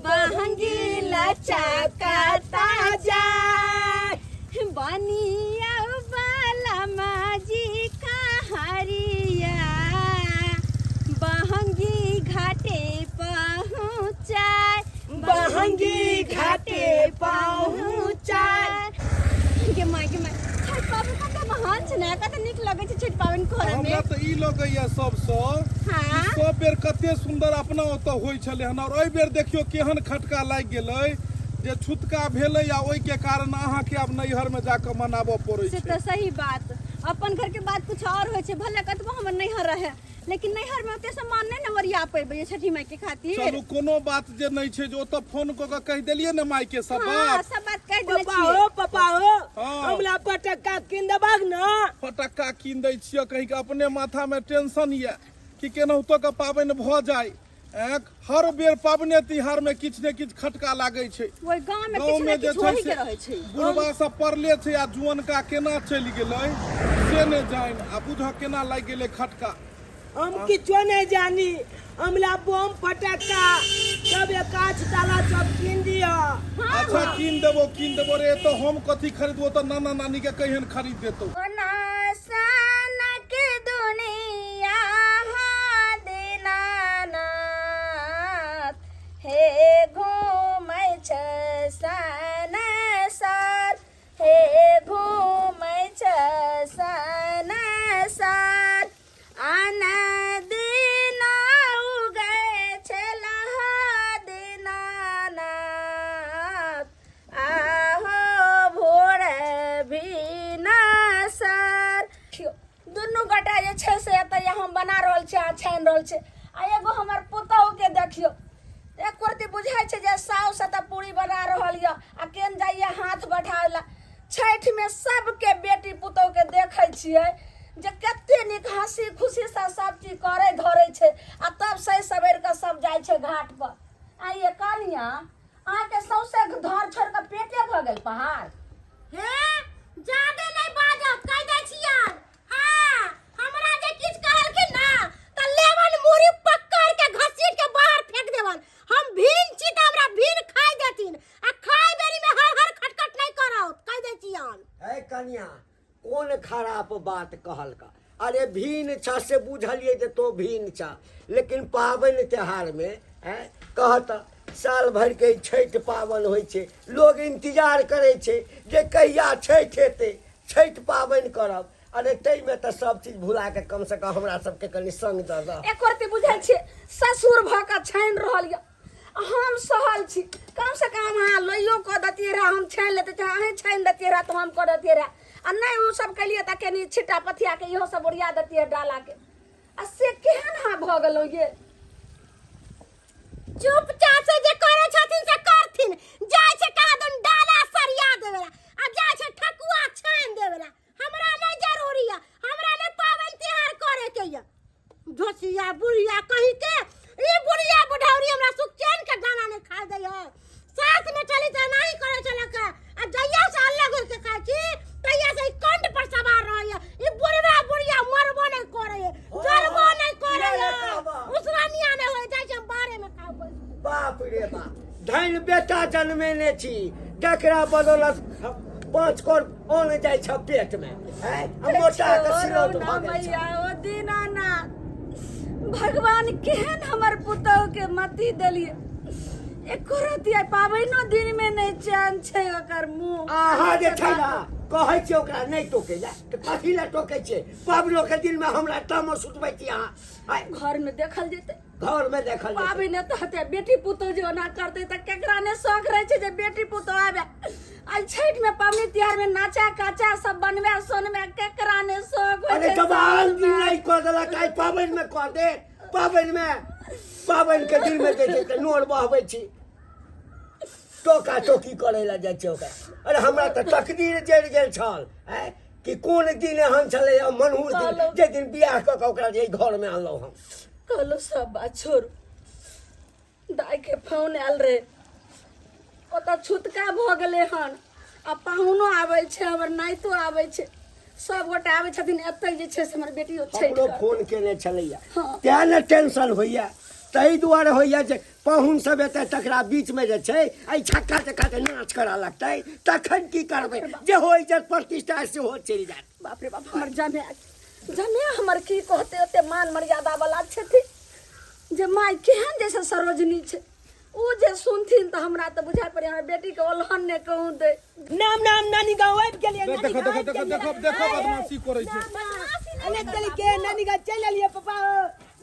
बहंगी लचकता जाए बनिया वाला माजी का हरिया बहंगी घाटे पहुँचाए बहंगी घाटे पहुँचाए गे माय छठ पाबनि कते महान छै ने कते नीक लगै छै छठ पाबनि करे में हमरा त ई लगैया सबसँ हां सब बेर कते सुंदर अपना ओतऽ होइ छलै हन और एहि बेर देखियो केहन खटका लागि गेलै जे छुतका भेलै आ ओहि के कारण अहाँ के अब नैहर में जाके मनाबऽ पड़ै छै से तो सही बात अपन घर के बात कुछ और होइ छै भले कतबो हमर नैहर रहे लेकिन नैहर में ओते सम्मान नहि न वरिया पेबै छठी माई के खातिर चलू कोनो बात जे नहीं छै जे ओतऽ फोन क के कहि देलियै ने माई के सब हां बात सब बात कह देले पापा छी हो पापा हो हाँ। हमरा पटक्का किन देबाक न फटक्का कीन दै छियै कहीं के अपने माथा में टेंशन ये कि केनाहुतो के पाबनि भऽ जाय हर बेर पाबनि तिहार में किछ ने किछ खटका लागै छै ओइ गांव में गाँव किछ में ने जे किछ छै होई से के रहै छै बुढ़बा सब पड़ले छै आ जुअनका केना चलि गेलै से नहि जानि आ बुझ केना लागि गेलै खटका हम किछो नहीं जानी हमरा बम पटक्का सब एकाच ताला सब किन दिया अच्छा कीन देबो रे तो हम कथी खरीदबो तो नाना नानी के कहियन खरीद देतो के दुनिया दीनानाथ हे घूमै छ सनसार हे घूमै छ सनसार आना दिन उगै छलह दीनानाथ आहो भोर भिनसर दुनू गोटा जे छै से एतऽ हम बना रहल छै आ छानि रहल छै आ एगो हमर पुतहु के देखियो एक कुर्ती बुझाइ छै जे साउस त पूरी बना रहल य आ केन जाइए हाथ बढ़ावला छठ में सबके बेटी पुतहु के देखै छियै जे कते नीक हंसी खुशी से सब चीज करे धरे छै आ तब सही सबेर के सब जाइ छै घाट पर आइए कनिया अहाँ के सौसे घर छोड़ के पेटे भ गेल पहाड़ हे जादे नहीं बाजब कह दै छियन हां हमरा जे किछ कहलखिन ना त लेवन मुरी पकड़ के घसीट के बाहर फेंक देवन हम भीन छी त हमरा भीन खाइ देथिन आ खाइ बेरी में हर हर खटखट नहीं करत कह दै छियन है कन्या कौन खराब बात कहलका अरे भीन छा से बुझलिए जे तो भीन छा लेकिन पाबनि त्योहार में है कहत साल भर के छठ पाबनि होइ छै लोग इंतजार करे छै जे कहिया छठ हेतै छठ पाबनि करब अरे तै में तो सब चीज भुला के कम से कम हमरा सबके कनि संग द एक रती बुझाइ छै ससुर भ के छानि रहल य हम सहल छी कम से कम अहाँ लइयो क दतिए रहा हम छानि लेते चाहे अहें छानि दतिए रहा तो हम क दतिए रहा आ नहीं उ सब के लिए त कनी छिटा पथिया के इहो सब ओरिया दतिए डाला के आ से केहन हा भ गेलो ये चुपचाप से जे करे छथिन से करथिन जाय छै कहा दन डाला सरिया देवेला आ जाय छै ठकुआ छानि देवेला हमरा नहीं जरूरी है हमरा ने पावन त्योहार करे के ये झोसिया बुढ़िया कहि के ई बुढ़िया बुढ़ौरी हमरा सुख चैन के दाना नहीं खा दे है साथ में चली त नहीं करे चलक आ जइया से अलग होके खाइ छी तइया से कंठ पर सवार रह है ई बुढ़वा बुढ़िया मरबो नहीं करे है जरबो नहीं करे है उसरानिया नहीं होय जाय छै बारे में खाओ बाप रे बाप धन बेटा जन्मेने छी डकरा बदौलत 5 कोर ओन जाइ छ पेट में है मोटा के सिरौट भ गेल छ। मैया ओ दीनानाथ भगवान केहन हमर पुतहु के मति देलिए एको रती पाबनो दिन में नहीं चैन छै ओकर मुंह आहा जे छै ना कहै छै ओकरा नहीं टोके जा त कथि ला टोके छै पाबनो के दिन में हमरा तामो सुतबै छी अहाँ घर में देखल जेते घर में देखल जेतै। पाबनि तो हते बेटी पुतहु जो ना करते त केकरा ने शौक रहे छै जे बेटी पुतहु आबे आज छठ में पाबनि त्योहार में नाचा काचा सब बनवे सोनवे केकरा ने शौक होय अरे छै जवान दिन नहीं कर देला काई पाबनि में कर दे पाबनि के दिन में जे छै नोर बहबै छी टोका टोकी करे ला जाइ छै ओकरा अरे हमरा त तकदीर जड़ गेल छल है कि कोन दिन एहन छलै मनहूर दिन जे दिन बियाह क के ओकरा जे घर में आनलौ हम कहलो सब बात छोड़ दाई के फोन आयल रे ओतऽ छुतका भ गेलै हन आ पाहुनो आबै छै हमर नाइतो आबै छै सब गोटा आबै छथिन एतै जे छै से हमर बेटियो छै हमरो फोन केने छलैया हाँ। तें ने टेंशन होइया ताहि दुआरे होइए जे पाहुन सब एतै तकरा बीच में जे छै एहि छक्का चक्का के नाच करऽ लगतै तखन की करबै जे हो इज्जत प्रतिष्ठा सेहो चलि जायत। बाप रे बाप हमर जमे हमर की कहते ओते मान मर्यादा वाला छथिन जे माय केहन जैसे सरोजनी छै उ जे सुनथिन त हमरा त बुझाय पड़े हमर बेटी के ओलहन ने कहूं दे। नाम नानी गाँव आबि गेलियै। देखो बदमाशी करै छै। अले चल के नानी गाँव चल एलियै पापा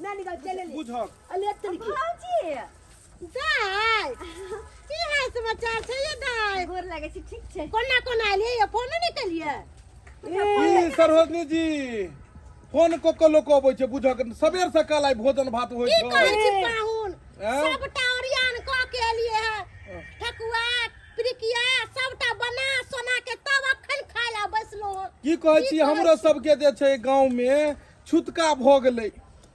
नानी गाँव चल एलियै। बुझक अले चल के भौजी दाय की हाल समाचार छै ये दाय? गोर लागै छै ठीक छै। कोना एलियै ये फोन नहीं केलियै? ई सरोजनी जी फोन को लोक अबै छै बुझक सबेर से काल आइ भोजन भात होइ की कहै छै। छी पाहुन सबटा ओरियान क के एलियै है ठकुआ पिरिकिया सबटा बना सोना के तब अखन खाय ला बैसलो। की कहै छी हमरो सबके जे छै गांव में छुतका भ गेलै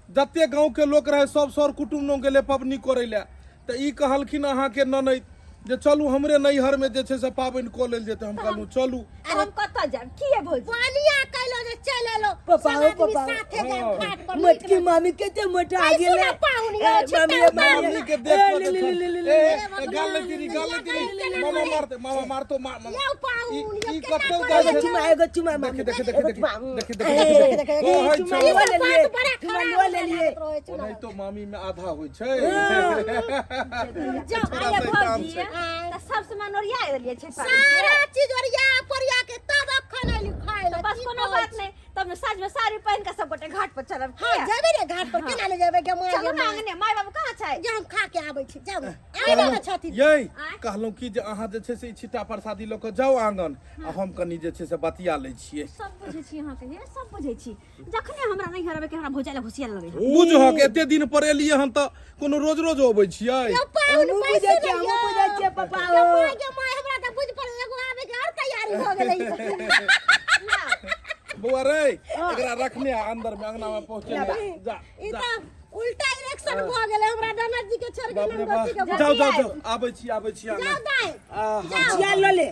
जते गांव के लोक रहे सब सर कुटुम्ब गेले पबनी करे ले त ई कहलखिन अहाँ के ननद जे चलू हमरे नैहर में जे छै से पाबनि क लेल जेतै। हम कहलू चलू हम कत जाब की है भौजी? पानिया कैलो जे चल एलो पापा, सब आदमी पापा। साथे जाब घाट पर मटकी मामी केते मोटा गेलै। सुना पाहुन यो मामी मम्मी के देखो ले, ले, ले, ले, ले, ले। ए गाल तेरी मामा मारतो यो पाहुन ई यो कतौ केना जाइ एगो छै चुमा मामी देख देख ओ है चुमा छै ले लिए बड़ा चुमा खराब ले लिए। नहीं तो मामी में आधा होइ छै। जब आले भौजी त सब सामान ओरिया देलिए छै सारा चीज ओरिया परिया के तब अखन एली खाय ला। बस कोनो बात नहीं तब में साज में साड़ी पहन के सब गोटे घाट पर चलब। हां जेबे रे घाट पर केना ले जेबे के माय चलो ना अंगने माय बाबू कहाँ छै? जे हम खा के आबै छी जाऊ आबै ना छथि। यही कहलहुँ कि जे अहाँ जे छै से ई छिट्टा प्रसादी लऽ कऽ जाउ आंगन आ हम कनि जे छै से बतिया लै छियै। सब बुझै छी अहाँ के सब बुझै छी जखने हमरा नहीं हरबे के हमरा भोजाला घुसिया लगे। बुझहक एते दिन पर एलियै हन त कोनो रोज रोज अबै छियै। पाहुन हमहूँ पैसे बुझै छियै, हमहूँ बुझै छियै पापा के माय हमरा त बुझ पर एगो आबै के और तैयारी भ गेलै। बौआ रे एकरा रखने आ अंदर में अंगना में पहुंचे जा ई त उल्टा इलेक्शन भ गेलै हमरा ननद जी के छोड़ के बाप रे नंदोसी के बाप जाओ आबै छी जाऊ आंगन। दाई जिया ल ले।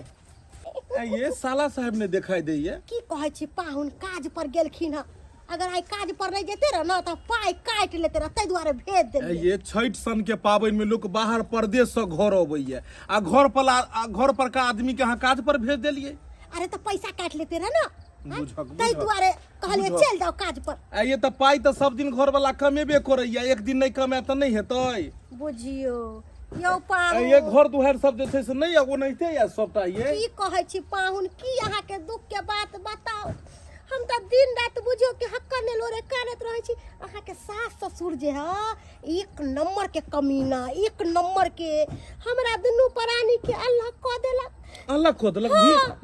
ये साला साहब ने दिखाई दैये की कहै छी पाहुन काज पर गेलखिन ह अगर आई काज पर नहीं जेते रह ना त पाई काट लेते रह तै दुआरे भेज देलिए। ये छठ सन के पाबनि में लोग बाहर परदेश से घर अबैये आ घर पर का आदमी के अहाँ काज पर भेज देलिए। अरे तो पैसा काट लेते रह ना बुझक तै दुआरे कहलिए बुझक। चल जाओ काज पर। आ ये त पाई त सब दिन घर वाला कमेबे करैया एक दिन नहीं कमाए त नहीं हेतै। बुझियो यो आ पाहुन ये घर दुहार सब जे छै से नहीं ओनाहिते या सबटा ये की कहै छी पाहुन की अहाँ के दुख के बात बताओ। हम त दिन रात बुझियो कि हक्का ने लोरे कानत रहै छी। अहाँ के सास ससुर जे ह एक नंबर के कमीना एक नंबर के हमरा दुनू प्राणी के अल्लाह क देलक। अल्लाह को देलक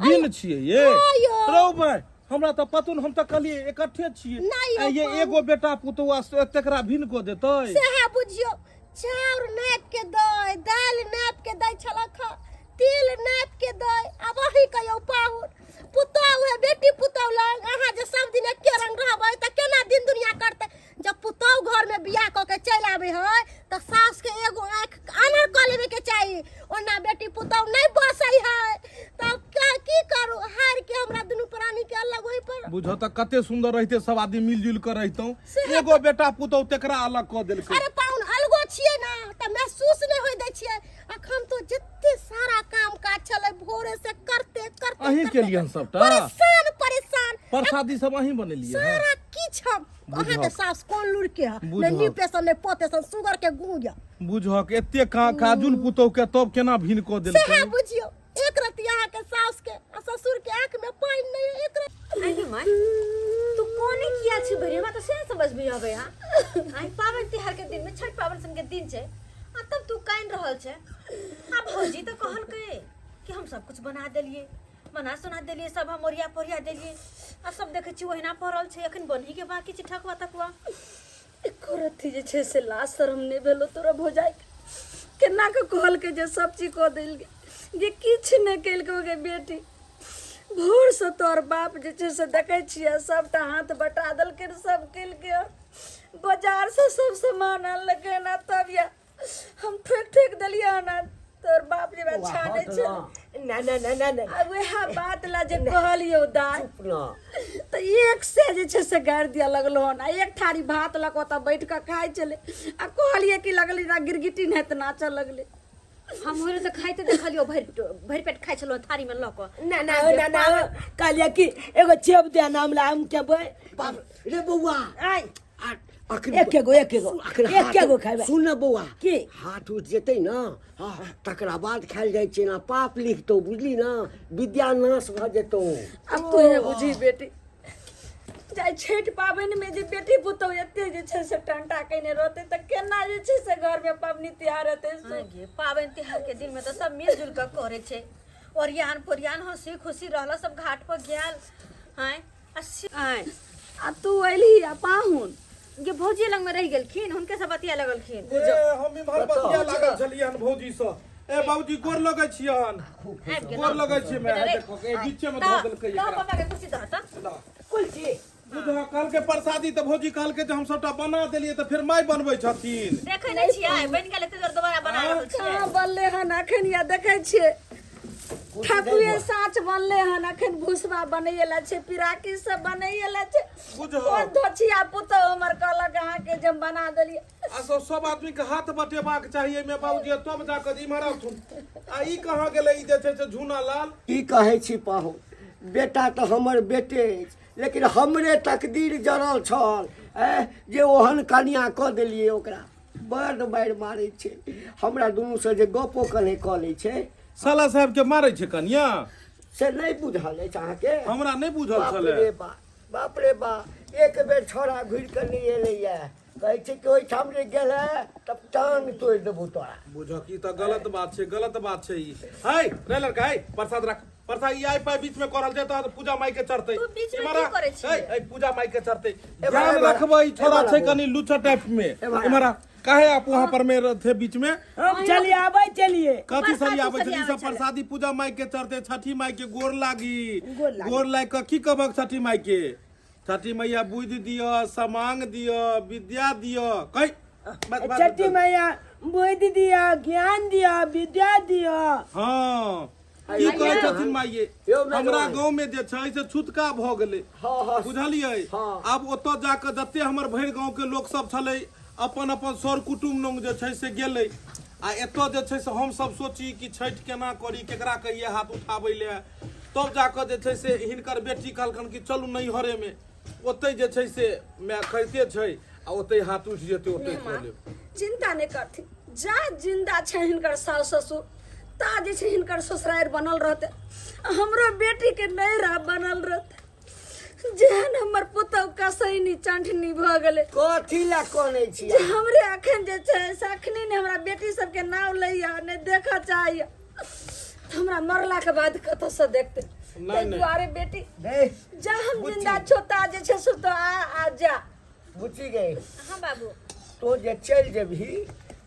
भिन्न छियै ये हाँ यो। रौ भाई हमरा त पतो न हम त कहलिए इकट्ठे छियै नहीं आ ये हो एगो बेटा पुतौआ तकरा भिन्न को देतै। सेहा बुझियो चाउर नाप के दय दाल नाप के दय छलक तेल नाप के दय अब वही कहियो पाहुन पुतौह है बेटी पुतौह लग अहाँ जे सब दिन एके रंग रहबै त केना दिन दुनिया करतै। जब पुतौह घर में बियाह क के चल आबै है त सास के एगो आंख आनर क लेबे के चाहिए ओना बेटी पुतौह नहीं बसै है तब की करू हार के हमरा दुनू प्राणी के अलग होई पर। बुझो त कते सुंदर रहते सब आदमी मिलजुल कर रहितौ एगो बेटा पुतौ तकरा अलग क देलकै। अरे पाहुन अलगो छियै ना त महसूस नहीं होय दै छियै। अखन तो जत्ते सारा काम काज चले भोरे से करते करते अहीं के लिए सबटा परेशान प्रसादी सब अहीं बनेलिए सारा किछ हम अहाँ के सास कोन लुर के है बुझहक। ने नीपेसन ने पोतेसन सुगर के गुंजा बुझहक एते काजुल पुतौ के तब केना भिन्न क देलकै। सेहा बुझियो एक रति अहाँ के सास के आ ससुर के आंख में पानी नहीं है एक रति। आई माय तू कोने किया छी भरे हमरा त से समझ में आबै हां आई पावन तिहार के दिन में छठ पावन सन के दिन छे आ तब तू काइन रहल छे। आ भौजी त कहल के कि हम सब कुछ बना देलिए मना सुना देलिए सब हम ओरिया पोरिया देलिए आ सब देखे छी ओहिना पड़ल छे अखन बनही के बाकी छी ठकुआ तकुआ एको रति जे छे से लाज शरम ने भेलो तोरा भौजाई केना के कहल के जे सब चीज को देल जे किछ ने केल के बेटी भोर से तोर बाप जे छे से देखे छिए सबटा हाथ बटा दल के सब केल के बाजार से सब सामान आनलके ना तब या हम फेंक देलिए ना तोर बाप जे छाने छे ना ना ना ना ना आ वह बात ला जे कहलियो दाय चुप ना तो एक से जे छे से गाड़ दिया लगलो हन आ एक थारी भात लको त बैठ के खाए चले आ कहलिए कि लगली ना गिरगिटी नहीं त नाचे लगले हम होरे तो खाइते देखलियो भर पेट खाइ छलो थारी में लक ना ना ना ना कहलिए कि एगो चेप दे नाम ला हम के बे बाप रे बउआ आई आखिर एक एगो खाइबे सुन न बउआ की हाथ उठ जेतै न तकरा बाद खाइल जाइ छै ना पाप लिखतौ बुझली ना विद्या नाश भ जेतौ अब तो ये बुझी बेटी जाय छठ पाबनि में जे बेटी पुतौ एते जे छे से टंटा कइने रहते त केना जे छे से घर में पबनी त्योहार हेतै से गे पावन त्योहार के दिन में तो सब मिलजुल कर करे छे ओरियान पोरियान हंसी खुशी रहला सब घाट पर गेल हैं आ तू अइली आ पाहुन गे भौजी लंग में रह गेलखिन हुनके सब बतिया लगलखिन हम इम्हर बतिया लागल छलियन भौजी से ए बाबूजी गोर लगै छियन गोर लगै छी मैं देखो ए बीचे में धो देलकै ला एकरा पापा के खुशी दहत कुलची बुझा कल के प्रसादी त भौजी कहल के जे हम सबटा बना देलिए त फिर माय बनबै छथिन देखे नै छियै बन गेल एते दोबारा बना रहल छियै कहाँ बनले हन अखन या देखै छियै ठकुए साँच बनले हन अखन भुसबा बनैला छै पिराकी सब बनैला छै बुझो कोन धोचिया पुतौ हमर कहलक अहाँ के जब बना देलिए आ सब आदमी के हाथ बटेबाक चाहिए में बाबूजी तब जाकर इम्हर आथुन आ ई कहाँ गेलै ई जे छै से झूना लाल की कहै छी पाहु बेटा तो हमर बेटे अछि लेकिन हमरे तकदीर जरल छल जे ओहन कन्या कऽ देलियै ओकरा बड़ बाढ़ि मारै छै हमरा दुनू से जे गपो कने कऽ लै छै साला साहब के मारै छै कन्या से नहीं बुझल अछि अहाँके हमरा नहीं बुझल बाप छले रे बा बाप रे बा एक बेर छोड़ा घुरि कऽ नहीं एलैया कहै छै कि ओहिठाम जे गेल है तब टांग तोड़ि देबो तोरा बुझ की त गलत बात छै ई है रे लड़का है प्रसाद रख प्रसाद ई आई पाई बीच में करल छै त पूजा माई के चढ़तै तू बीच में की करै छी? ए पूजा माई के चढ़तै एम्हर, ध्यान एम्हर, रखबै ई छोरा एम्हर छै आबो। कनी लुच्चा टाइप में एम्हर इमरा काहे आप वहां पर में थे बीच में हम चलिए आबै चलिए कथी सब प्रसादी आबै छै ई सरियाबै सब प्रसादी पूजा माई के चढ़तै छठी माई के गोर लागी गोर लागी। गोर लाग के की कहबक छठी माई के छठी मैया बुद्धि दियो समांग दियो विद्या दियो कहि छठी मैया बुद्धि दिया ज्ञान दिया विद्या दिया हाँ की कहै छथिन माइये यौ मैडम। हमरा गांव में जे छै से छुतका भ गेलै हाँ हाँ बुझलियै हाँ। आब ओतऽ जाके जते हमर भरि गांव के लोक सब छलै अपन अपन सर कुटुम लोग जे छै से गेलै आ एतऽ जे छै से हम सब सोची कि छठि केना करी केकरा कहिए हाथ उठाबै ले तब जाके जे छै से हिनकर बेटी कहलखन कि चलू नैहरे में ओतै जे छै से माय करिते छै आ ओतै हाथ उठि जेतै ओतै कऽ लेब चिंता नहीं करथिन जा जिंदा छै हिनकर सास ससुर ता जे छै हिनकर ससुरारि बनल रहते हमरो बेटी के नैहरा बनल रहते जेहन हमर पुतौ कसैनी चंठनी भ गेलै कथी ला कनै छी जे हमरे अखन जे छै से अखनी ने हमरा बेटी सबके नाम लैया ने देखा चाहिए हमरा मरला के बाद कतऽ से देखते नहीं, नहीं। दुआरे बेटी नहीं जा हम बुच्ची। जिंदा छोता जे छै सो तो आ जा बुझी गई हां बाबू तो जे चल जेबही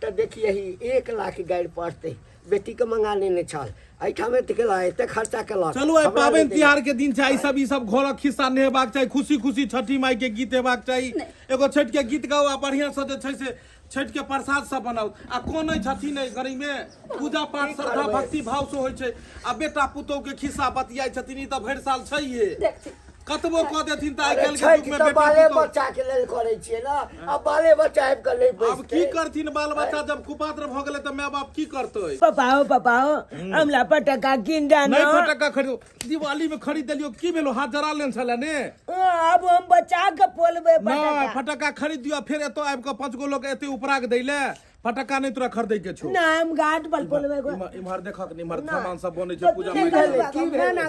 तऽ देखियही 1 लाख गाड़ि पड़तै बेटी के मंगा लेने छल एहिठाम एते खर्चा केलक चलू आई हमरा पाबनि नहि तिहार के दिन छै ई सब घरक खिस्सा नहि हेबाक चाही खुशी खुशी छठी माई के गीत हेबाक चाही एगो छठि के गीत गाओ आ बढ़िया से जे छै से छठि के प्रसाद सब बनाओ आ कोन छथिन एहि गरी में पूजा पाठ श्रद्धा भक्ति भाव से होइ छै आ बेटा पुतौह के खिस्सा बतियाइ छथिन ई तऽ भरि साल छैहे देखथिन कतबो कऽ देथिन तऽ आइ अरे काल्हि के युग छठि में तऽ बेटा बाले पुतौह बच्चा के लेल करै छियै ना अब बाले बच्चा आबि कऽ नहि अब की बैसतै करथिन बाल बच्चा जब कुपात्र भऽ गेलै तऽ माय बाप की करतै पापा हो हमला पटका किन जानो नहीं फटक्का खरीदो दिवाली में खरीद देलियो की भेलो हाथ जरा लेन छले ने अब हम बचा के पोलबे नहीं पटका फटक्का खरीद दियो फिर एतो आबि के 5 गो लोग एते उपराग दै ले फटक्का नहीं तोरा खरीदै के छौ ना हम घाट पर पोलबे इम्हर देखक इम्हर सामान सब बनै छै पूजा की में भेल की भेल?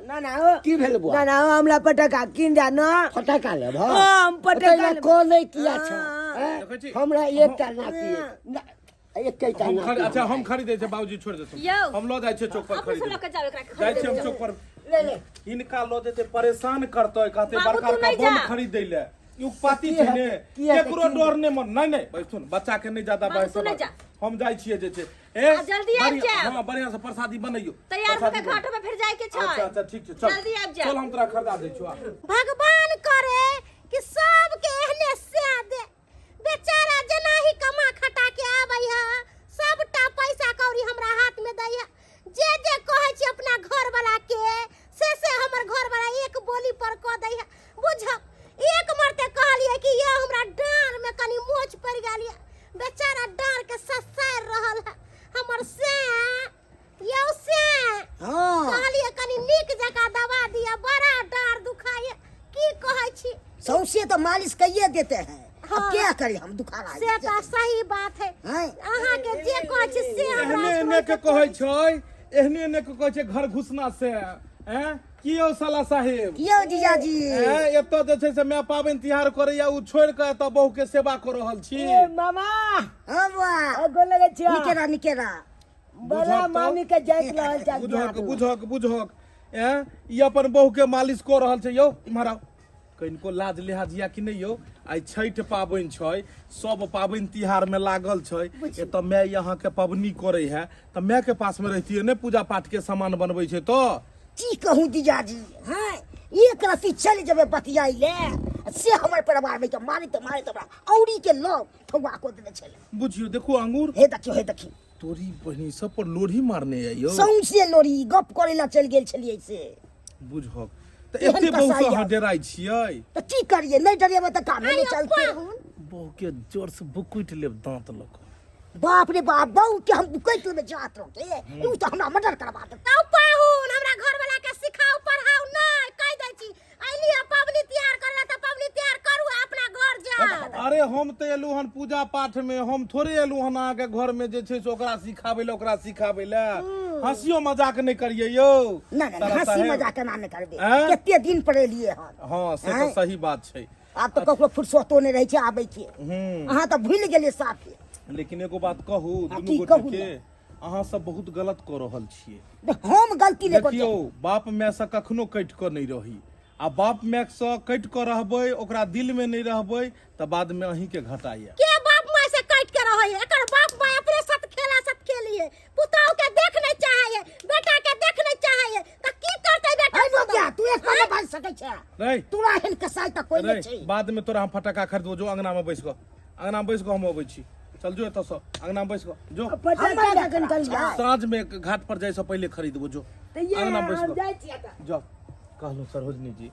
ना ना हो की भेल बुआ ना ना हो हमला पटका किन जानो फटका लेब हम पटका को नहीं किया छ देखै छी? हमरा एकटा नाती एकटा हम नाती अच्छा हम खरीदै छै बाबूजी छोड़ देथुन यौ हम लो जाइ छै चौक पर अपने से खरीदै लोग के जाओ एकरा जाइ छै हम चौक पर ले ले इनका लो जेते परेशान करतै कहते बाबू, बड़का तू का नहीं बम जा। खरीद दै ले युगपाती की छै हेतै? ने की हेतै? केकरो डर ने मन नहीं नहीं भाई सुन बच्चा के नहीं ज्यादा बाबू, बहस तू नहीं जा। हम जाइ छियै जे छै ए आ, जल्दी आबि बढ़िया- जाएब। हाँ बढ़िया से प्रसादी बनैयो तैयार प्रसादी होके घाटो पे फिर जाए के छै अच्छा अच्छा ठीक छै चल जल्दी आबि जा। चल हम तोरा खरीदा दै छियो आ। भगवान करे कि सबके एहने से दे बेचारा जना ही कमा खटा के आबै है सबटा पैसा कौड़ी हमरा हाथ बड़ा डार दुखाए की कहै छी सौंसे तो मालिश कहिए देते हैं हाँ। अब क्या करें हम दुखा रहा से तो सही बात है हैं? अहाँ के जे कहै छी से एहने हमरा एहने के कहै छै एहने एहने के कहै छै घर घुसना से हैं की यौ साला साहेब कियो जीजाजी हैं एतऽ जे छै से मैं पाबनि तिहार करैया उ छोड़ि के एतऽ बहू के सेवा कर रहल छी ए मामा हाँ बुआ गोल लगे छिया निकेरा निकेरा बड़ा बुझत तो? मामी के जाइत रहल छै बुझक बुझक बुझक हैं ई अपन बहू के मालिश कऽ रहल छै यौ इम्हर आओ कनिको लाज लिहाज या कि नहीं यौ आइ छठि पाबनि छै सब पाबनि तिहार में लागल छै एतऽ मैं यहाँ के पबनी करे है तऽ मैं के पास में रहतियै ने पूजा पाठ के सामान बनबै छै तो की कहूँ जीजाजी हैं एक रत्ती चल जबे बतियाई ले से हमर परिवार में तो मारे तो औरी के लोग ठौआ को देने छले बुझियो देखो अंगूर हे देखियो तोरी बहिनी सब पर लोढ़ी मारने है यौ सौंसे लोरी गप करे ला चल गेल छलिए से बुझक तऽ एहन एते बहु से कसाइया। अहाँ डेराइ छियै तो की करिए नहीं डरिए तो काम नहीं चलते बहु के जोर से बुकुटि लेब दांत लऽ कऽ बाप रे बाप बहू के हम कैट में जात रहते उ तो हमरा मर्डर करवा दे तौ पाहुन हमरा घर वाला के सिखाओ पढ़ाओ नहीं कह दै छी अइली पबनी तैयार करला त पबनी तैयार करू अपना घर जा अरे हम तो एलू हन पूजा पाठ में हम थोड़े एलू हन अहाँ के घर में जे छै से ओकरा सिखाबै ले हंसियो मजाक नहीं करिए यौ ना ना तारा हंसी साहेब। मजाक ना नहीं करबे हैं? केते दिन पर एलिए हन हाँ से तो हैं? सही बात छै आब तो ककरो फुर्सतो नहीं रहे छै आबै के अहाँ तो भूल गेलिए साफे लेकिन एगो बात कहू हाँ, दुनू की गोटे कहू के ने? अहाँ सब बहुत गलत कऽ रहल छियै हम गलती नहीं देखियौ करते बाप माय से कखनो कटि कऽ नहीं रही आ बाप माय से कटि कऽ रहबै ओकरा दिल में नहीं रहबै तऽ बाद में अहीं के घाटा ये के बाप माय से काट के रहै है एकर बाप माय अपने साथ खेलिए पुतौ के देख नहीं चाहे बेटा के देख नहीं चाहे त की करतै बेटा है क्या तू एक पल्ले बाज सकै छै नहीं तोरा एहन कसाई तक कोई नहीं छै बाद में तोरा हम फटाका खरीदबो जो अंगना में बैस कऽ अंगना में बैस कऽ हम अबै छी चल जो एतऽ से अंगना में बैस कऽ जो पटाखा लगन करिया साँझ में घाट पर जाए से पहले खरीदबो जो तो ये अंगना में बैस हम कऽ जाय छियै त जाओ कहलूँ सरोजनी जी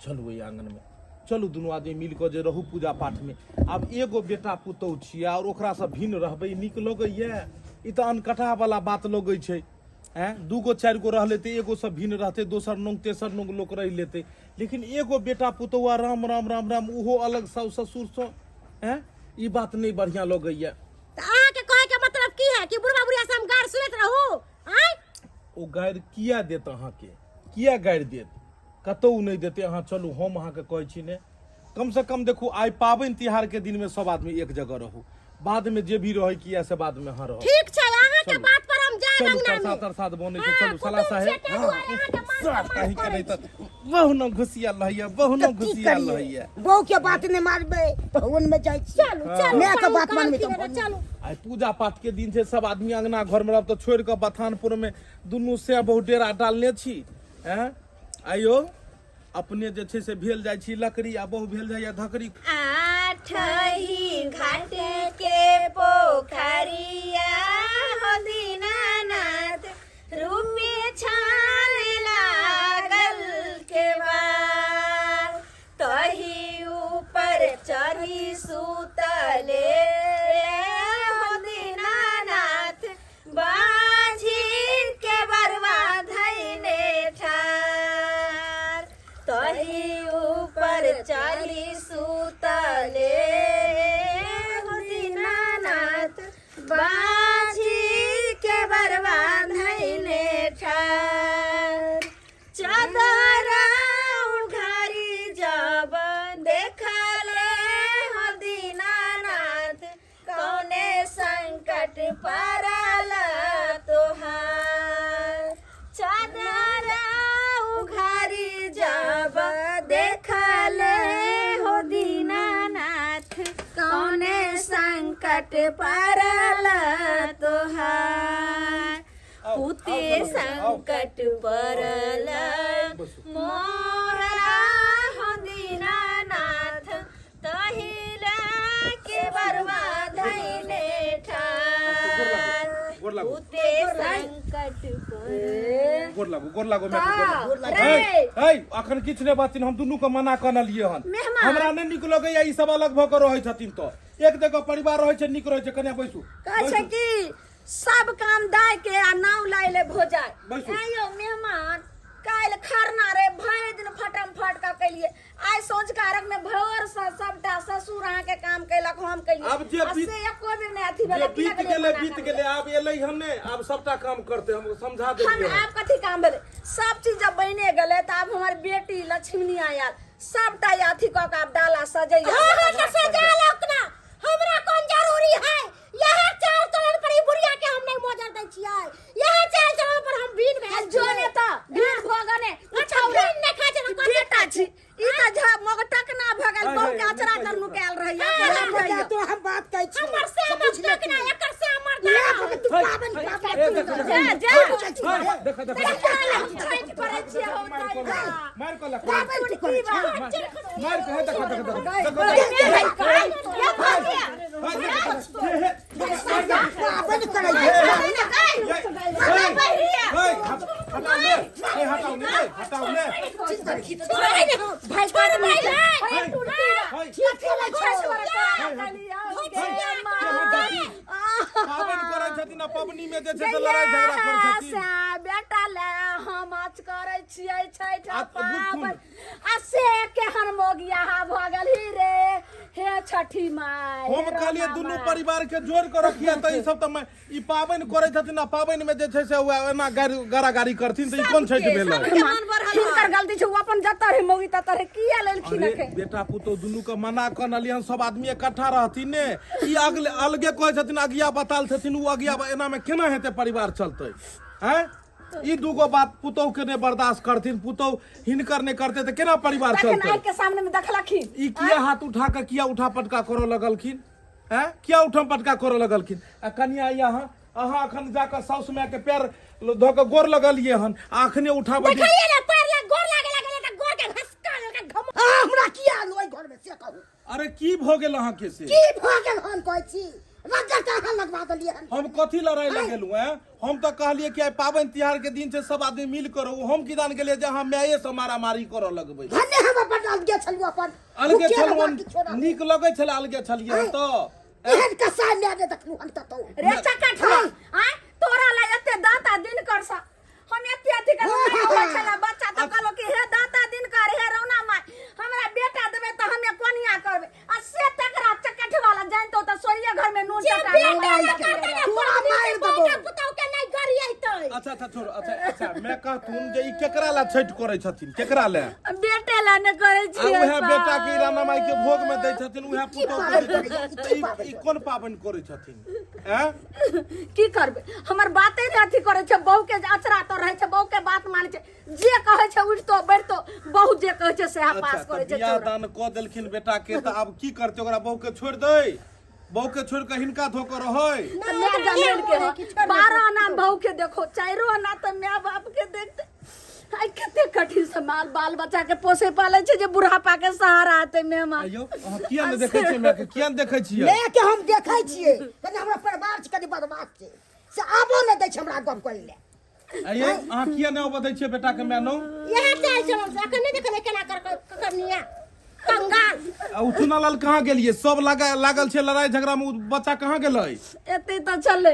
चलू एहि आंगन में चलू दुनू आदमी मिल कऽ जे रहू पूजा पाठ में आब एगो बेटा पुतौह छियै और ओकरा से भिन्न रहबै नीक लगैए ई तऽ अनकटा वाला बात लगै छै हैं दूगो चारि गो रहले तऽ एगो से भिन्न रहते दोसर नोंग तेसर नोंग लोक रहि लेते लेकिन एगो बेटा पुतौह राम राम राम राम ओहो अलग साउस ससुर सँ हैं ई बात नहीं बढ़िया लगैए त अहाँ के कहे के मतलब की है कि बुढ़वा बुढ़िया से हम गार सुनैत रहू हैं ओ गारि किया देत अहाँके किया गारि देत कतहु नहीं देते अहाँ चलू हम अहाँके कहै छी ने कम से कम देखू आइ पाबनि तिहार के दिन में सब आदमी एक जगह रहू बाद में जे भी रहे किया से बाद में अहाँ रहू ठीक छै अहाँ के चलू। बात पर हम जाय चलू अंगना प्रसाद में तरसाद बनै छै हाँ, चलू सला कुटुम्ब साहेब छेकै दुआरे अहाँ के मान सब सम्मान कहीं के नहीं करै तऽ बहु न घुसिया लहैया बहु न तो की घुसिया करिए लहैया बहू के बात नहीं मारबे भवन में जाय छी चलू चलू मैं के पाहुन बात मानबे तो कहलखिन चलू आइ पूजा पाठ के दिन छै सब आदमी अंगना घर में रहब तऽ छोड़ि कऽ बथानपुर में दुनू से बहु डेरा डालने छी हैं आइयो अपने जे छै से भेल जाइ छी लकड़ी आ बहु भेल जाइया धकड़ी आठही घाट के पोखरिया हो दीनानाथ रूपे छान लागल के बार तही ऊपर चढ़ी सुतले हो दीनानाथ बाझिन के बरवा धैले ठार तही ऊपर चढ़ी सुतले हो दीनानाथ बाझी के बरवा धैले ठार चादरा उघारी जब देखले हो दीनानाथ कौने संकट पड़ल तोहार चादरा उघारी जब देखले हो दीनानाथ कौने संकट पड़ल तोहार पुते संकट पड़ल मोरा हो दीनानाथ तहिला के बरवा धैले ठार गोर लागू पुते संकट पड़ल गोर लागू मैं रे। अखन किछु नहि बात हम दुनू के मना कनलियै हन मेहमान। हमरा नहि नीक लगैया ई सब अलग भऽ कऽ रहै छथिन तऽ एक जगह परिवार रहै छै नीक रहै छै कन्या बैसू कहै छै कि सब काम दाय के आ नाव लाइले भोजाय बैसू। आयो मेहमान काल्हि खरना रे भरि गले बीत गेले अब एलै हमने अब सबटा काम करते हम समझा हम देंगे आप कथी काम भेले सब चीज जब बने गले त अब हमारी बेटी लक्ष्मी आयल सबटा अथी क के अब डाला सजैया हां तो सजा लोकना हमरा कौन जरूरी है यह चाल चलन पर ही बुढ़िया के हम नहीं मोजर दै छियै यह चाल चलन पर हम भीड़ भेल जो ने त भीड़ भगने अच्छा भीड़ ने खा जना बेटा छी ई त झा मगटक ना भगल बहु के अचरा कर नुकाल रहिया तो हम बात कहै छी हमर से तक ना एकर से हमर ना तू पावन देखा छठ करे छियै हम मार को लगा पावन की मार कहे पावन करे हटाओ ले भाई पर भाई पावन करे छथिन आ पबनी में जे छै से लड़ाई झगड़ा करै छथिन बेटा ले हम आज करे छियै छठ आ पावन आ से केहन मोगिया भ गेल ही रे हे छठी माई हम कहलिए दुनू परिवार के जोड़ के रखिए त ई सब त ई पावन करे छथिन आ पावन में जे छै से एना गाड़ी करथिन त ई कोन छठ भेलै हिनकर गलती छै वो अपन जत्ता रे मोगी तत्ता रे किया लेलखिन अरे के बेटा पुतो दुनू के मना करलियन सब आदमी इकट्ठा रहथिन ने ई अलगे कहै छथिन अगिया बताल छथिन उ अगिया एना में केना हेतै परिवार चलतै हैं ई दूगो बात पुतौ के ने बर्दाश्त करथिन पुतौ हिनकर ने करते त केना परिवार चलतै आँख के सामने में देखलखिन ई किया हाथ उठा के किया उठा पटका करऽ लगलखिन हैं किया उठा पटका करऽ लगलखिन आ कनिया यहाँ अहाँ अखन जाकर साउस माय के पैर धो के गोर लगलिए हन अखने उठा बड़ी देखलिए ना पैर ले गोर लागे त गोर के घसका के घम हमरा किया लोई घर में से कहू अरे की भ गेल अहाँ के से की भ गेल हम कहै छी रगड़ के अहाँ लगवा देलिए हम कथी लड़ाई लगेलू हैं हम तो कहलिए कि पावन तिहार के दिन से सब आदमी मिल कर हम की दान गेलिए जे हम माये से मारा मारी करऽ लगबै धन्य हम अपन अलगे छलियो अपन अलगे छलवन नीक लगै छले अलगे छलिए तो एहन कसा में दे देखलू हम तो रे चक्का आ तोरा ला एते दाता दिन कर सा हम एते अथी के होय छला बच्चा तो कहलो कि हे दाता दिन कर हे रौना माय हमरा बेटा देबे त हमे कोनिया करबे आ से तकरा चक्कठ वाला जान तो सोरिया घर में नून चटा तोरा मार देबो पुतौ के नहीं गरियैतै अच्छा छोड़ अच्छा मैं कहतून जे ई केकरा ला छठ करै छथिन केकरा ला बेटे ला ने करे आ छी उहे बेटा के राणा माई के भोग में दै छथिन उहे पुतौ के ई कोन पावन करै छथिन हैं की करबे हमर बाते ने अथी करे छै बहू के अचरा तो रहे छै बहू के बात माने छै जे कहे छै उठतो बैठतो बहू जे कहे छै से पास करे छै बियाह दान क देलखिन बेटा के त अब की करते ओकरा बहू के छोड़ दे बहू के छोड़ के हिनका धोकर रहै मैं जमीन के 12 आना बहू के देखो 4 आना तो माय बाप के देखते आई कते कठिन से माल बाल बच्चा के पोसे पाले छै जे बुढ़ापा के सहारा आते मेहमान अयो अहाँ किया ने देखै छियै मैं के किया ने देखै छियै ले के हम देखै छियै कने हमरा परिवार छै कने बदमाश छै से आबो न दै छै हमरा गप करै ले अये अहाँ किया ने बदै छियै बेटा के मैं नो यह चाल चलन अखन नहीं देखले केना करनिया कंगाल आ उ चुनालाल कहाँ गेलिए सब लागल छै लड़ाई झगड़ा में उ बच्चा कहाँ गेलै एते त चले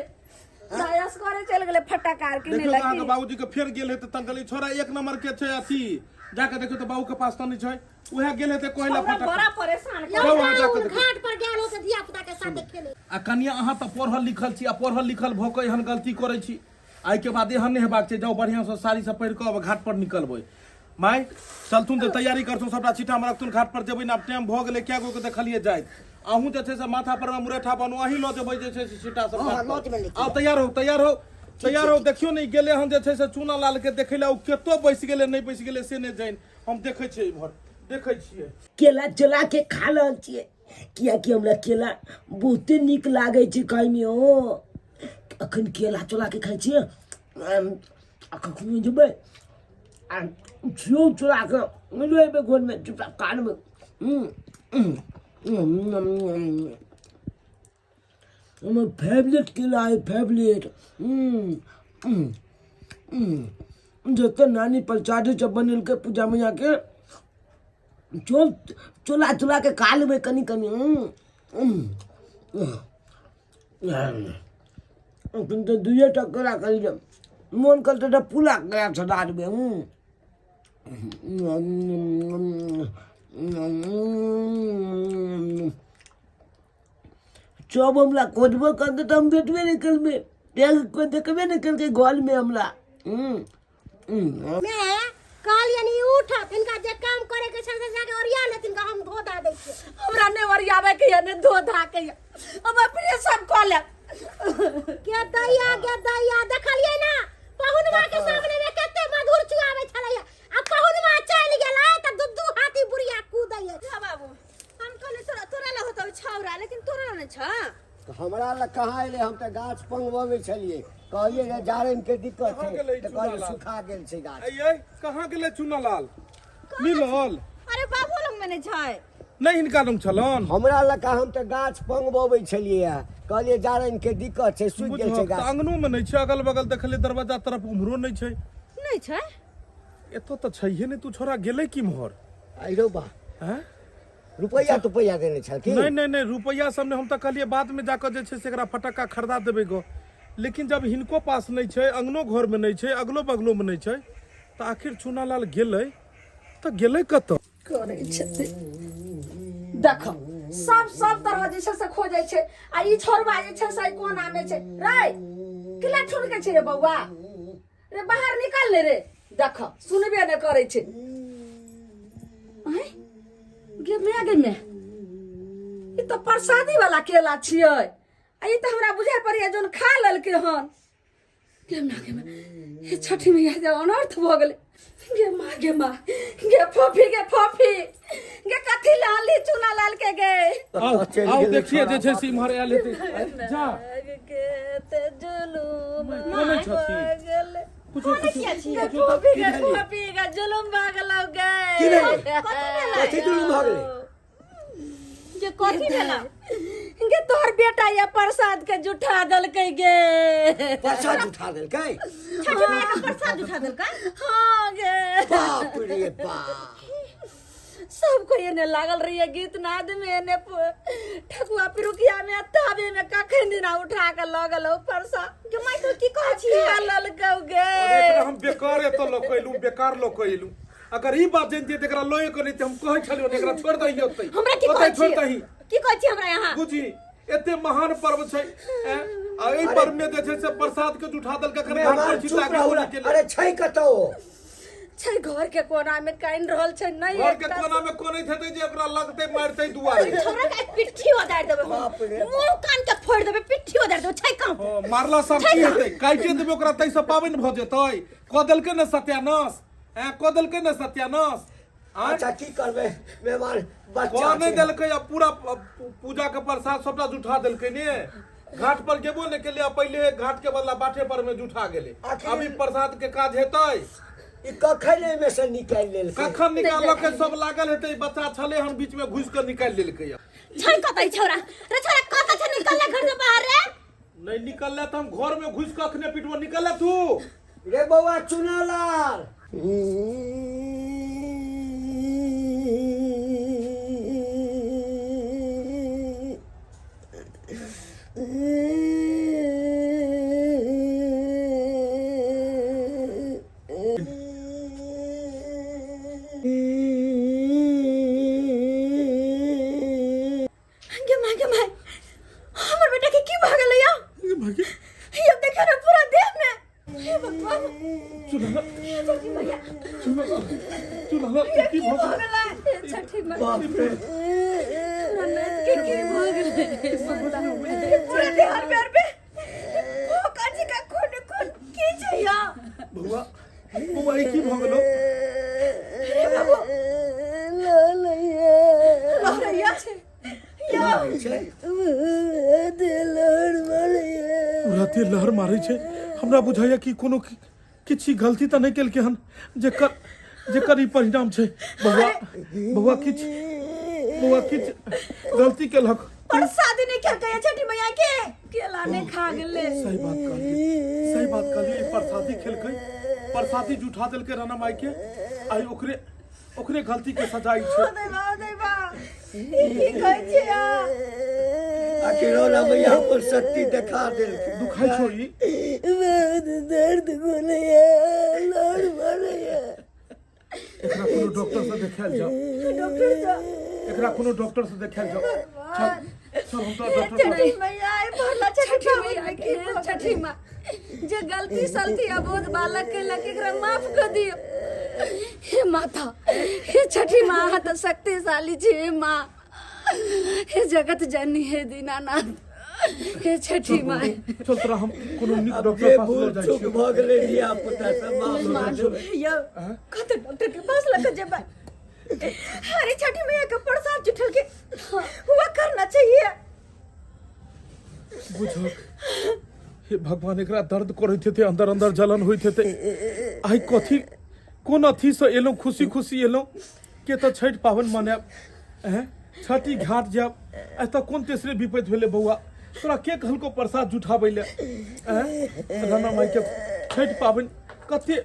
सायस करे चल गेले फटाकार के देखियो ने अहाँ के लगी बाबूजी के फेर गेल हेते तंगली छोरा एक नंबर के छै अथी जाके देखियो त बाबू के पास त नहीं छै उहे गेल हेते कहला हमरा फटाकार बड़ा परेशान कर जाओ वहाँ जाके देखियो घाट पर गेलो से धिया पुता के साथ खेले आ कनिया अहाँ त पढ़ल लिखल छी आ पढ़ल लिखल भ के एहन गलती करै छी आई के बाद एहन नहीं हेबाक छै जाओ बढ़िया से साड़ी से पहिर के अब घाट पर निकलबै माय चलथुन त तैयारी करथुन सबटा छिटा में रखथुन घाट पर जेबै ना टाइम भ गेलै क्या गो के देखलिए जाइत अहूँ जे छै से माथा पर में मुरेठा बनू अहीं ल देबै जे छै से छिटा सब हाँ, घाट पर। लऽ देबै लेकिन। आओ तैयार हो देखियो नहीं गेले हम जे छै से चूना लाल के देखै ला उ केतो बैस गेले नहीं बैस गेले से नहीं जाइन हम देखै छियै इमहर देखै छियै केला चला के खा रहल छियै कियाकि हमरा केला बहुते नीक लागै छै खाइमे ओ अखन केला चला के खाइ छियै कखनो जेबै आ छियौ चला के लेबै घरमे चुपचाप कानमे हमर फेवरेट केला है फेवरेट जते नानी प्रसादी सब बनेलकै पूजा मैया के चोला चोला के खा लेबै कनी कनी अखन तऽ 2 टा केला खाली मोन करतै तऽ पूरा केला चढ़ा देबै जब हमला खोजबो कर तो हम भेटबे नहीं कर में देख को देखबे नहीं कर के गोल में हमला मैं काल यानी उठ तिनका जे काम करे के छन से जाके ओरिया ले तिनका हम धो दा दे छियै हमरा ने वरियावे के ने धो धा के अब अपने सब कऽ ले के दैया देखलियै ना पहुनवा के सामने में कते मधुर चुआवे छलैया आ पहुनवा चल गेलै त दुदू हाथी बुढ़िया कूदैया बाबू हम कहले तोरा ले होतो छौरा लेकिन तोरा ने छ तो हमरा लग कहाँ अयलै हम तऽ गाछ पंगबबै छलियै कहलियै जे जारनि के दिक्कत कहाँ छै गेलै तऽ चूना कहलियै लाल? सुखा गेल छै गाछ ये कहाँ गेले चुनालाल मिलल अरे बाबू लग में ने छै नहीं हिनका लग छलन हमरा लग हम तऽ गाछ पंगबबै छलियै कहलियै जारनि के दिक्कत छै सुखि गेल छै बुझल गाछ आंगनो में नहीं छै अगल बगल देखले दरवाजा तरफ उम्हरो नहीं छै नहीं छै एतो तो छैहे नहीं तू छोरा गेले की मोहर आइरो बा हैं रुपैया तुपैया देने छल की नहीं रुपैया सब ने हम तो कहलिए बाद में जाकर जे छै से एकरा फटक्का खरीदा देबे गो लेकिन जब हिनको पास नहीं छै अंगनो घर में नहीं छै अगलो बगलो में नहीं छै तो आखिर चुनालाल गेले तो गेले कत करे छै देखो सब तरह जे छै से खोजे छै आ ई छोरबा जे छै से कोना में छै रे किला छोड़ के छै रे बौआ रे बाहर निकाल ले रे देखो सुनबे ने करे छै गे मैं ई तो प्रसादी वाला केला छियै आ ई तो हमरा बुझाय पड़िया जोन खा लेलकै हन गे मैं ये छठी मैया जे अनर्थ भ गेलै गे माँ गे फोफी गे कथी लाली चुना लाल के गे आओ देखिए जे छै से इम्हर आयल हेतै जा के ते जुलूम कोने छथि गेलै कुछो गे फोफी गे जुलूम भागलौ की गे भेलै? कथी जुलूम भऽ गेलै? जे कथी भेला गे तोहर बेटा ये प्रसाद के जुठा देलकै गे प्रसाद उठा देलकै छठी मैया के प्रसाद जुठा देलकै हां गे बाप रे बाप सब को ये ने लागल रही गीत नाद में ने ठकुआ पिरुकिया में ताबे में कखन दिना उठा के लगल प्रसाद गे माय तो की कहै छी लल गौ गे एकरा हम बेकार एतो लोकैलू बेकार लोकैलू अगर ई बात जैन जे एकरा लोए को नहीं त हम कहै छलियो एकरा छोड़ दही ओतै हमरा की कहै छी छोड़ दही की कहै छी हमरा यहाँ बुझी एते महान पर्व छै आ एहि पर्व में जे छै से प्रसाद के जुठा देल के करे मेहमान हम चुप चिता रहू के अरे छै कतौ छै घर के कोना में काइन रहल छै नहीं घर के कोना में कोने हेतै जे ओकरा लगतै मारतै दुआरे छोरा के पिट्ठी उधार देबे बाप रे मुंह कान के फोड़ देबे पिट्ठी उधार देबे छै काम मारला सब की हेतै काइटे देबे ओकरा तै से पाबनि भ जेतै क देलकै न सत्यानाश क देलकै न सत्यानाश अच्छा की करबै मेहमान बच्चा कह नहीं छै। देलकै आ पूरा पूजा के प्रसाद सबटा जुठा देलकै ने घाट पर गेबो ने के लिए पहले घाट के बदला बाटे पर में जुठा गेलै आखिर- अभी प्रसाद के काज हेतै ई कखन में से निकालि लेलकै कखन निकाललकै सब लागल हेतै बच्चा छले हन बीच में घुस के निकाल लेलकै छै कतै छोरा रे छोरा कतै छै निकल घर से बाहर रे नहीं निकलले त हम घर में घुस के अखने पिटबो निकलले तू रे बौआ चुनालाल गे माय हमर बेटा के की भ गेलै या ये देखियो ना पूरा देह में हे भगवान छठी मैया चुनाला की की भ गेलै छठी मैया ननद के की भ गेलै पूरा देह पैर पे ओ काजी का खून की छै या बउआ बउआ ई की भ गेलो हे बाबू ललैया छै राते लहर मारै छै हमरा बुझाइया कि कोनो किछि गलती त नहीं केलकै हन जेकर ई परिणाम छै बउआ किछ गलती केलक प्रसाद नहीं क्या कहे छठी मैया के केला ने खा गेले सही बात कहली प्रसादी खेलकै प्रसादी जुठा देलकै राना माई के आई ओकरे गलती के सजाई छै देवा की कहै छै या आखिर रो भैया पर शक्ति दिखा देलकै दुखाई छोड़ी दर्द बोलैया लड़ मारैया एकरा कोनो डॉक्टर से देखायल जाओ डॉक्टर साहब एकरा कोनो डॉक्टर से देखायल जाओ चल चल हम तो हे डॉक्टर छठी पास मैया ए भरला छठी मैया के हे छठी माँ जे गलती सलती अबोध बालक के लगे एकरा माफ कर दियो हे माता हे छठी माँ हाथ शक्तिशाली छी हे माँ हे जगत जननी हे दीनानाथ हे छठी माँ चल तोरा हम कोनो नीक अब डॉक्टर जे पास ले भूल जाइ चूक छियै भऽ गेलै धिया पुता सब माफ कर देबै यो कत डॉक्टर के पास लेके जेबै अरे छठी मैया के प्रसाद जुठल के हुआ करना चाहिए बुझक हे भगवान एकरा दर्द करैत हेतै अंदर अंदर जलन होइत हेतै आइ कथी कोन अथी से एलहुँ खुशी खुशी एलहुँ के तऽ छठि पाबनि मनायब छठी घाट जायब एतऽ कोन तेसरे विपत्ति भेलै बौआ तोरा के कहलको प्रसाद जुठाबै ले राना माई के छठि पाबनि कते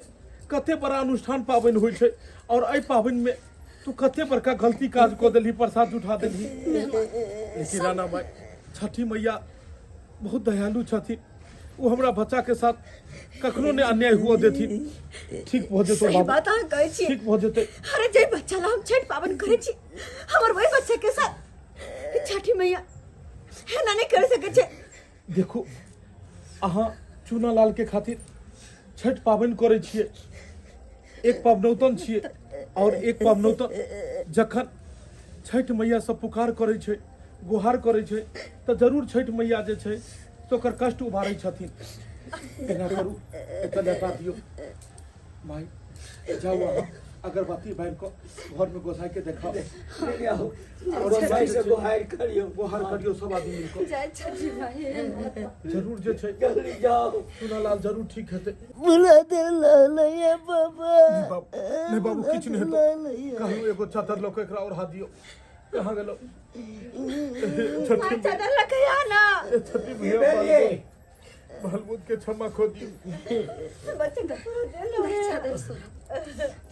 कते बड़ा अनुष्ठान पाबनि होइ छै और एहि पाबनिमे तू कते बड़का गलती काज कऽ देलही प्रसाद जुठा देलही लेकिन राना माई छठी मैया बहुत दयालु छथिन वो हमरा बच्चा के साथ कखनो ने अन्याय हुआ देथिन ठीक भऽ जेतौ सही बाबू बात अहाँ कहै छी ठीक भऽ जेतै अरे जे बच्चा ला हम छठ पावन करे छी हमर वही बच्चे के साथ छठी मैया एना नहीं कर सके छे देखो अहाँ चूनालाल के खातिर छठ पाबनि करै छियै एक पबनौतन छियै और एक पबनौतन जखन छठ मैया से पुकार करै छै गुहार करै छै तऽ जरूर छठ मैया जे छै तऽ ओकर कष्ट उबारै छथिन एना करू एकटा लेता दियौ माई जाऊ अहाँ अगरबत्ती बारि कऽ घर में गोसाई के देखाओ और भाई से गुहार करियो गुहार करियो सब आदमी मिल कऽ जय छठी मैया जरूर जे छै जल्दी जाओ चूनालाल जरूर ठीक हेतै बुला दे लालैया बाबा नहीं बाबू किछु नहीं हेतौ कहलू एगो चादर लऽ कऽ एकरा ओढ़ा दियौ कहाँ गेलो छठी चादर लखया ना छठी भैया बालबूत के क्षमा खो दियो बच्चे का पूरा दे लो चादर सो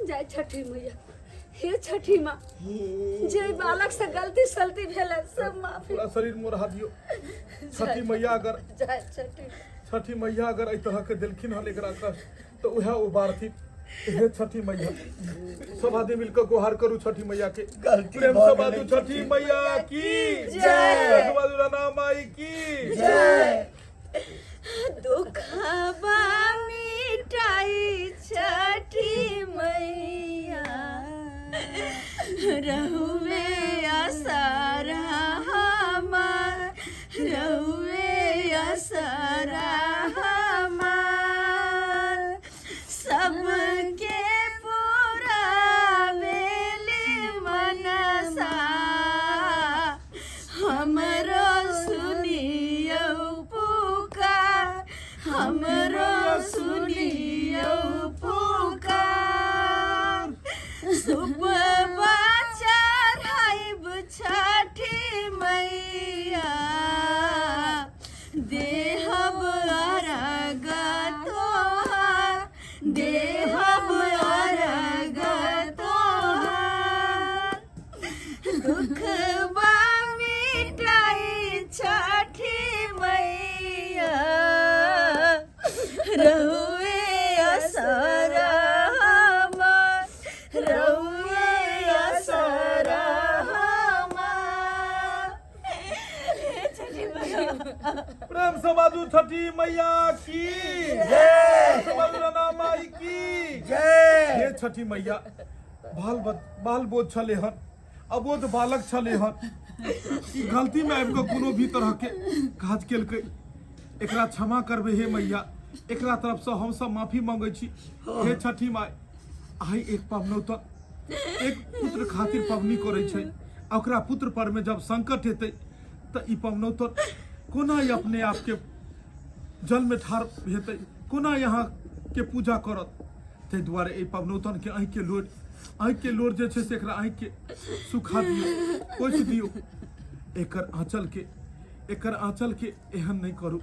जय छठी मैया हे छठी माँ जे बालक से गलती सलती भेले सब माफी पूरा शरीर में ओढ़ा दियो छठी मैया अगर जय छठी मैया अगर एहि तरह के देलखिन हन एकरा कष्ट तो उहे उबारथिन हे छठी मैया सब आदमी मिलकर गुहार करू छठी मैया के प्रेम से बाजू छठी मैया की जय बाजू राना माई की जय दुखबा मिटाई छठी मैया रहुवे असरा हमार रहुवे असरा हमार सबके पूरा वेली मनसा हमरो सुनियो पुकार हमरो सुनियो पुकार सुबह चढ़ाइब छठी मैया देहब अरग तोहार देहब अरग तोहार दुखबा मिटाई छठी मैया रहुए असरा हमार रहुए असरा हमार छठी मैया प्रेम से बाजू छठी मैया की जय बाजू राना माई की जय हे छठी मैया बाल बोझ छले हन अबोध बालक छले हन ई गलती में आबि कऽ कोनो भी तरह के काज केलकै एकरा क्षमा करबे हे मैया एकरा तरफ से हम सब माफी मांगे छी हे छठी माई आइ एक पबनौतन एक पुत्र खातिर पबनी करे छै आ ओकरा पुत्र पर में जब संकट हेतै तऽ ई पबनौतन कोना ई अपने आप के जल में ठाढ़ हेतै कोना यहाँ के पूजा करत ताहि दुआरे एहि पबनौतन के आँखि के लोर जे छै से एकरा आँखि के सुखा दियौ पोछि दियौ एकर आँचल के एहन नहीं करू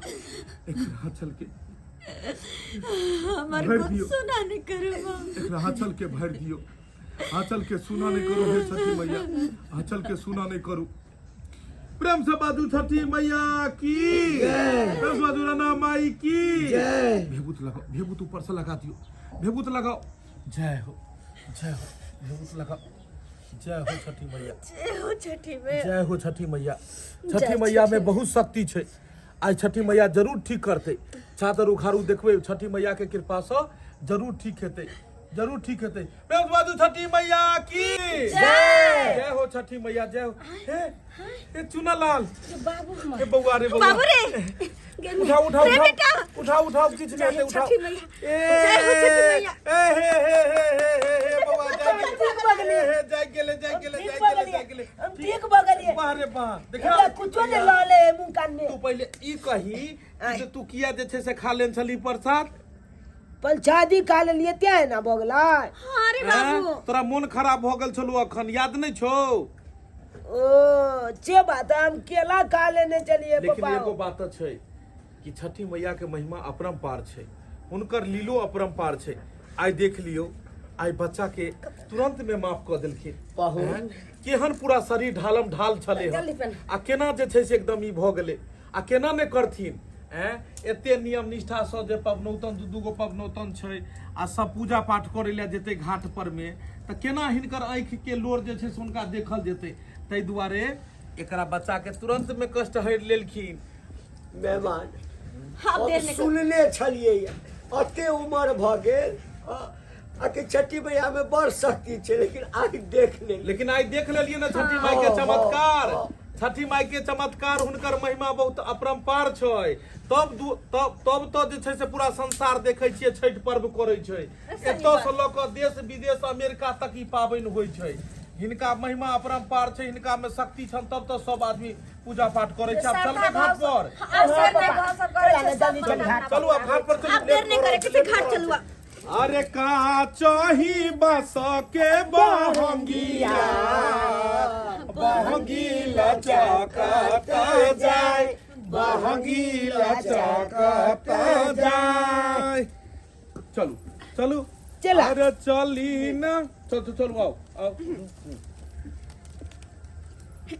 एकर आँचल के हमार भरि को दियौ सुना नहीं करू एकरा आँचल के भरि दियौ आँचल के सुना नहीं करू हे छठी मैया आँचल के सुना नहीं करू प्रेम से बाजू छठी मैया की प्रेम से बाजू राना माई की जय भेबूत लगाओ भेबूत ऊपर से लगा दियो भेबूत लगाओ जय हो भेबूत लगाओ जय हो छठी मैया, जय हो छठी मैया। जय हो छठी मैया। छठी मैया में बहुत शक्ति छै। आज छठी मैया जरूर ठीक करते। चादर उखाड़ू देखबे छठी मैया के कृपा से जरूर ठीक हेतै, जरूर ठीक हेतै। प्रेम से बाजू छठी मैया की जय। जय हो छठी मैया, जय हो। हे चुना लाल, बाबू हमर हे बउआ रे बउआ। बाबू रे उठाओ उठाओ रे बेटा। उठाओ उठाओ किछ नहीं जय हो उठाओ। छठी मैया। ए जय हो छठी मैया। हे बउआ जाय गेले ठीक बगलिए बाहरे बाहर एकरा देखा कुछो ने ल ले मुंह कान में। तू पहले ई कही जे तू किया जे छै से खा लेन छली प्रसाद। पंचायती काल लिए त्या है ना बगला। अरे बाबू हैं? तोरा मन खराब हो गेल छलू अखन याद नहीं छौ। ओ जे बात हम केला खा लेने चलिए लेकिन पापा। एगो बात छै कि छठी मैया के महिमा अपरंपार छै, हुनकर लीलो अपरंपार छै। आइ देख लियो, आइ बच्चा के तुरंत में माफ क देलखिन। हैं? केहन पूरा शरीर ढालम ढाल छले हन। आ केना जे छै से एकदम ई भ गेले आ केना ने करथिन। हैं? एते नियम निष्ठा से जे पबनौतन दू गो पबनौतन छै आ सब पूजा पाठ करे ले जेते घाट पर में, त केना हिनकर आंख के लोर जे छै से हुनका देखल जेते। तै दुआरे एकरा बच्चा के तुरंत में कष्ट हरि लेलखिन। मेहमान हम अब देर नहीं सुनने छलिए अते उम्र भ गेल आ कि छठी मैया में बड़ शक्ति छै, लेकिन आज देख ले। लेकिन आई देख लेलिए ना छठी माई के चमत्कार। छठी माई के चमत्कार, हुनकर महिमा बहुत अपरंपार छै। तब तो जे छै से पूरा संसार देखे छियै छठ पर्व करे छै। एतौ से ल क देश विदेश अमेरिका तक ई पाबनि होइ छै। हिनका महिमा अपरंपार छै, हिनका में शक्ति छन, तब तो सब आदमी पूजा पाठ करे छै। अब चलबे घाट पर, चलू अब घाट पर आप देर नहीं करे किसी घाट चलुआ। अरे का चाही बस के बहंगिया, बहंगी लचकता जाए, बहंगी लचकता जाए। चलू चलू चला। अरे चली ना, चलो आओ आओ।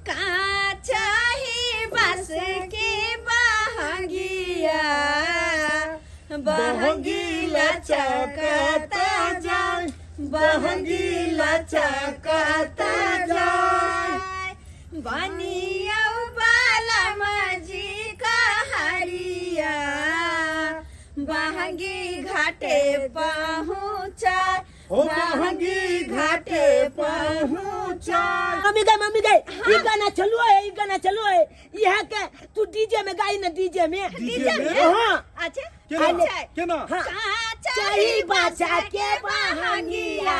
का चाही बस के बहंगिया, बहंगी लचकता जाए, बहंगी लचकता जाए। बनिया बाला मजी का हरिया, बहंगी घाटे पहुँचा, बहंगी घाटे पहुँचा। मम्मी गई ये गाना चलो है, ये गाना चलो है। यहाँ के तू डीजे में गाई ना, डीजे में। डीजे में? हाँ अच्छा केना हाँ। चाही बचा के बहंगिया,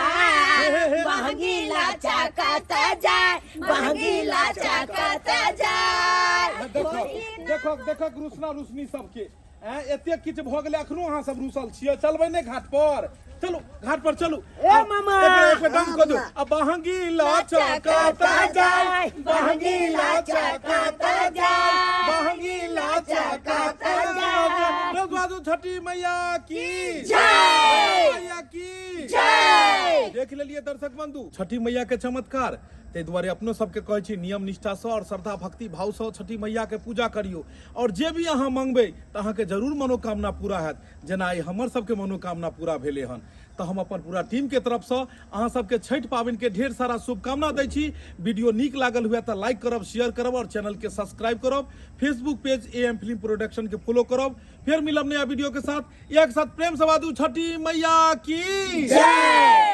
बहंगी लचकता जाए, बहंगी लचकता जाए। देखो देखो रुसना रुसनी सबके एते किछ भ गेलै, अखनो अहाँ सब रुसल छियै। चलबै ने घाट पर, चलू घाट पर चलू। ए मामा एक डांस कर दो। अब बहंगी लचकता जाए, बहंगी लचकता जाए, बहंगी लचकता जाए। बाजू छठी मैया की जय, मैया की जय। देख लेलिए दर्शक बंधु छठी मैया के चमत्कार। ताहि दुआरे अपनो सबके कहै छी नियम निष्ठा से और श्रद्धा भक्ति भाव से छठी मैया के पूजा करियो। और जे भी अहाँ मंगबै तऽ अहाँके जरूर मनोकामना पूरा हैत। जेना आई हमर सबके मनोकामना पूरा भेलै हन, तो हम अपन पूरा टीम के तरफ से अहाँ सबके छठ पाबनि के ढेर सारा शुभकामना दै छी। वीडियो नीक लागल हुए तो लाइक करब, शेयर करब और चैनल के सब्सक्राइब करब। Facebook page AM film production के फॉलो करब। फिर मिलब नया वीडियो के साथ। एक साथ प्रेम से बाजू छठी मैया की जय।